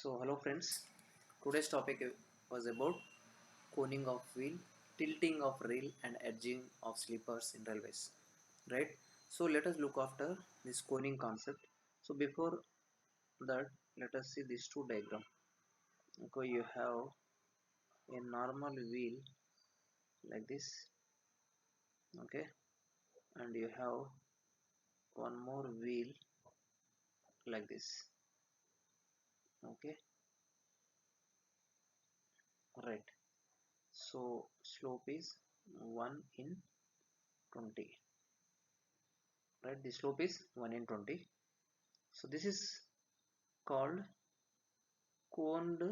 So hello friends, today's topic was about coning of wheel, tilting of rail and edging of sleepers in railways. Right? So let us look after this coning concept. So before that, let us see these two diagram. Okay, you have a normal wheel like this, okay, and you have one more wheel like this, okay, right. So slope is 1 in 20, right? The slope is 1 in 20. So this is called coned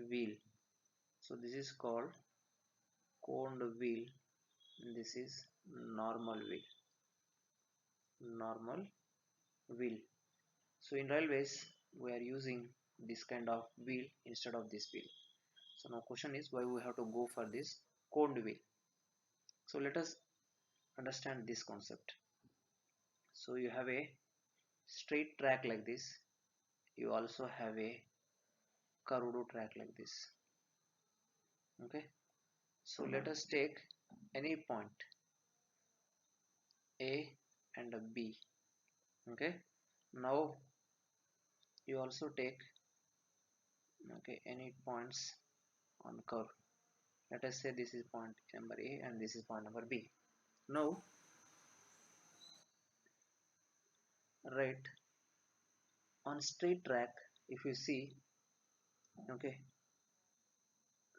wheel. So this is called coned wheel. This is normal wheel. Normal wheel. So in railways we are using this kind of wheel instead of this wheel. So now question is why we have to go for this coned wheel. So let us understand this concept. So you have a straight track like this. You also have a curved track like this. Okay. So let us take any point A and a B. Okay. Now you also take any points on curve. Let us say this is point number A and this is point number B. Now right on straight track, if you see, okay,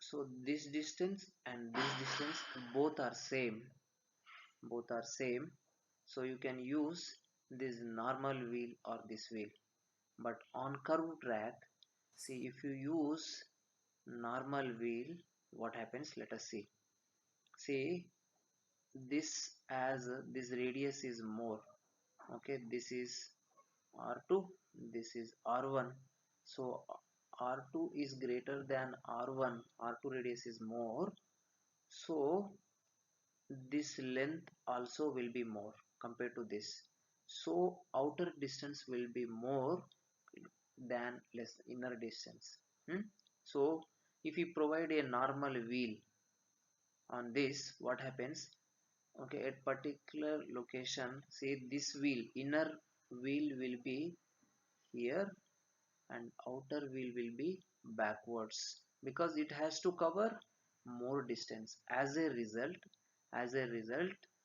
so this distance and this distance both are same, both are same. So you can use this normal wheel or this wheel. But on curved track, see, if you use normal wheel, what happens? Let us see. See, this as this radius is more. Okay, this is R2, this is R1. So R2 is greater than R1. R2 radius is more. So this length also will be more compared to this. So outer distance will be more than less inner distance. So if you provide a normal wheel on this, what happens? Okay, at particular location, say this wheel, inner wheel will be here and outer wheel will be backwards because it has to cover more distance. As a result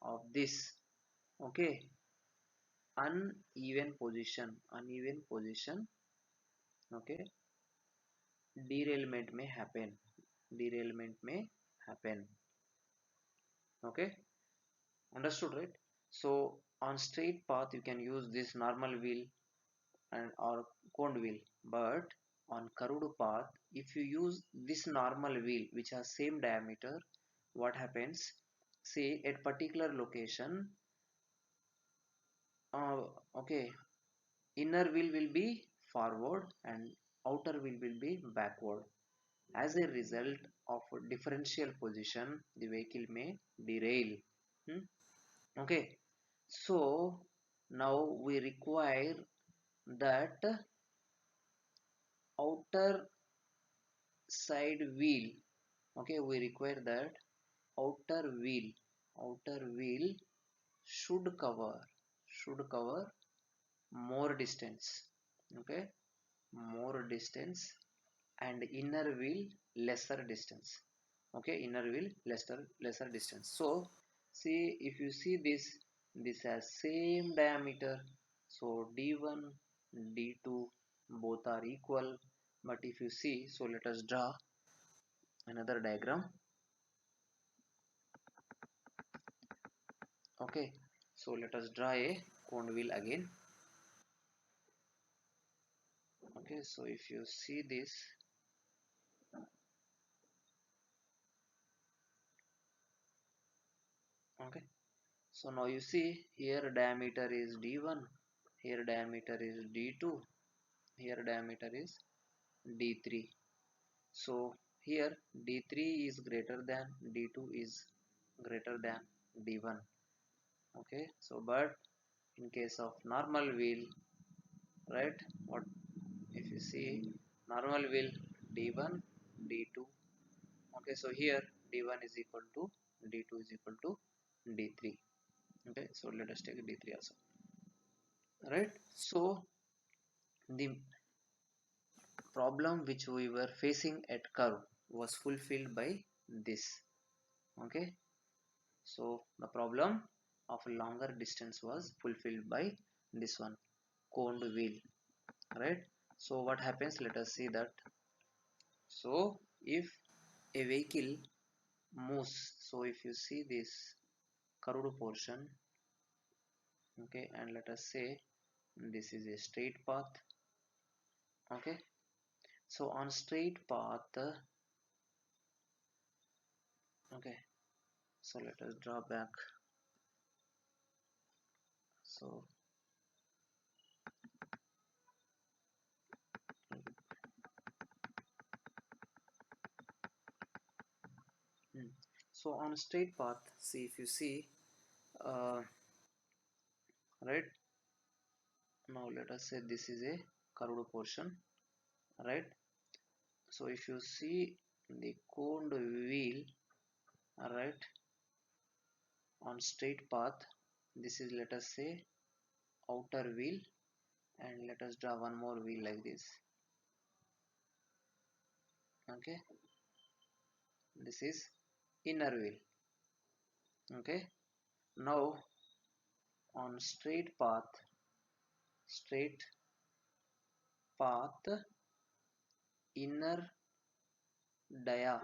of this, okay, uneven position, okay, derailment may happen. Okay, understood, right? So on straight path you can use this normal wheel and or coned wheel, but on curved path if you use this normal wheel which has same diameter, what happens? Say at particular location, okay, inner wheel will be forward and outer wheel will be backward. As a result of differential position, the vehicle may derail. Okay, so now we require that outer side wheel. Okay, we require that outer wheel outer wheel should cover more distance. Okay, more distance, and inner wheel lesser distance. Okay, inner wheel lesser distance. So see, if you see this has same diameter, so d1 d2 both are equal. But if you see, so let us draw another diagram. Okay, so let us draw a cone wheel again. Okay, so if you see this, okay, so now you see here diameter is d1, here diameter is d2, here diameter is d3. So here d3 is greater than d2 is greater than d1. Okay, so but in case of normal wheel, right, what if you see normal wheel d1 d2. Okay, so here d1 is equal to d2 is equal to d3. Okay, so let us take d3 also, right? So the problem which we were facing at curve was fulfilled by this. Okay, so the problem of longer distance was fulfilled by this one, coned wheel, right? So what happens, let us see that. So if a vehicle moves, so if you see this curved portion, okay, and let us say this is a straight path. Okay, so on straight path, okay, so let us draw back. So so on straight path, see if you see, uh, right, now let us say this is a curved portion, right? So if you see the coned wheel, right, on straight path, this is, let us say, outer wheel, and let us draw one more wheel like this. Okay, this is inner wheel. Okay, now on straight path, inner dia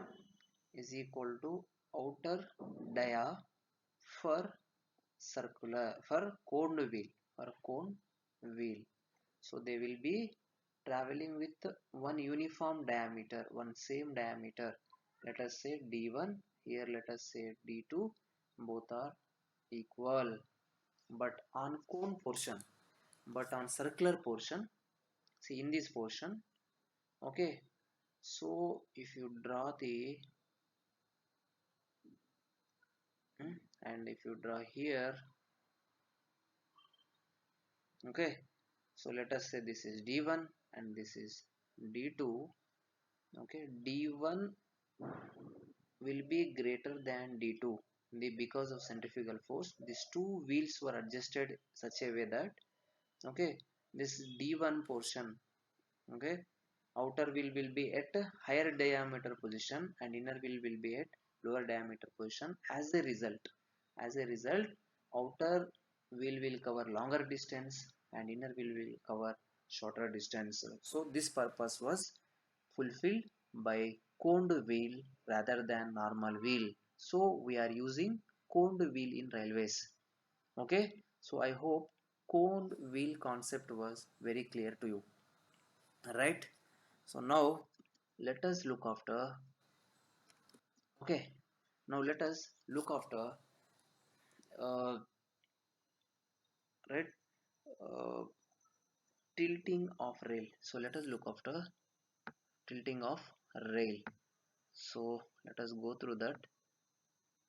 is equal to outer dia for circular, for cone wheel. So they will be traveling with one uniform diameter, one same diameter. Let us say d1, here let us say d2, both are equal. But on cone portion, but on circular portion, see in this portion, okay, so if you draw the and if you draw here, okay, so let us say this is d1 and this is d2. Okay, d1 will be greater than d2, because of centrifugal force these two wheels were adjusted such a way that, okay, this d1 portion, okay, outer wheel will be at higher diameter position and inner wheel will be at lower diameter position. As a result, outer wheel will cover longer distance and inner wheel will cover shorter distance. So this purpose was fulfilled by coned wheel rather than normal wheel. So we are using coned wheel in railways. Okay, so I hope coned wheel concept was very clear to you, right? So now let us look after, okay, now let us look after, uh, right, uh, tilting of rail. So let us look after tilting of rail. So let us go through that.